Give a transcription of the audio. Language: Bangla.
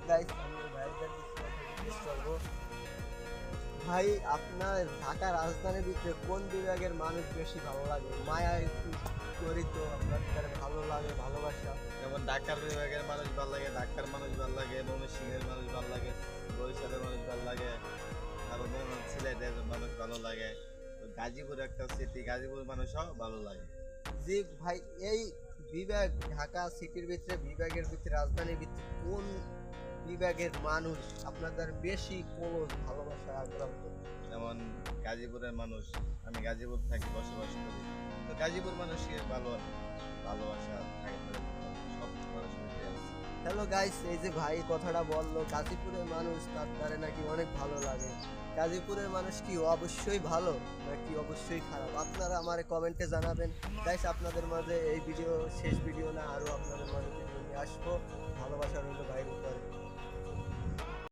গাইস আমি ভাইদের কথা জিজ্ঞেস করবো। ভাই আপনার ঢাকা রাজধানীর ভিতরে কোন বিভাগের মানুষ বেশি ভালো লাগে? মায়া একটু করি তো আপনার ভালো লাগে ভালোবাসা। যেমন ঢাকার বিভাগের মানুষ ভালো লাগে, ঢাকার মানুষ ভালো লাগে, ময়মনসিংহের মানুষ ভালো লাগে, বরিশালের মানুষ ভালো লাগে, তারপর সিলেটের মানুষ ভালো লাগে, তো গাজীপুর একটা সিটি, গাজীপুর মানুষও ভালো লাগে। জি ভাই, এই বিভাগ ঢাকা সিটির ভিতরে বিভাগের ভিতরে রাজধানীর ভিতরে কোন বিভাগের মানুষ আপনাদের বেশি ক্লোজ ভালোবাসা আগ্রহ করে? যেমন গাজীপুরের মানুষ, আমি গাজীপুর থাকি, বসবাস করি, তো গাজীপুর মানুষের ভালোবাসা থাকে তাদের প্রতি, সব মানুষের প্রতি আছে। হ্যালো গাইস, এই যে ভাই কথাটা বললো গাজীপুরের মানুষ তার দ্বারা নাকি অনেক ভালো লাগে। গাজীপুরের মানুষ কি অবশ্যই ভালো নাকি অবশ্যই খারাপ? আপনারা আমার কমেন্টে জানাবেন। গাইস আপনাদের মাঝে এই ভিডিও শেষ ভিডিও না, আরো আপনাদের মাঝে ভিডিও নিয়ে আসবো। ভালোবাসা রইল ভাইয়ের উপর।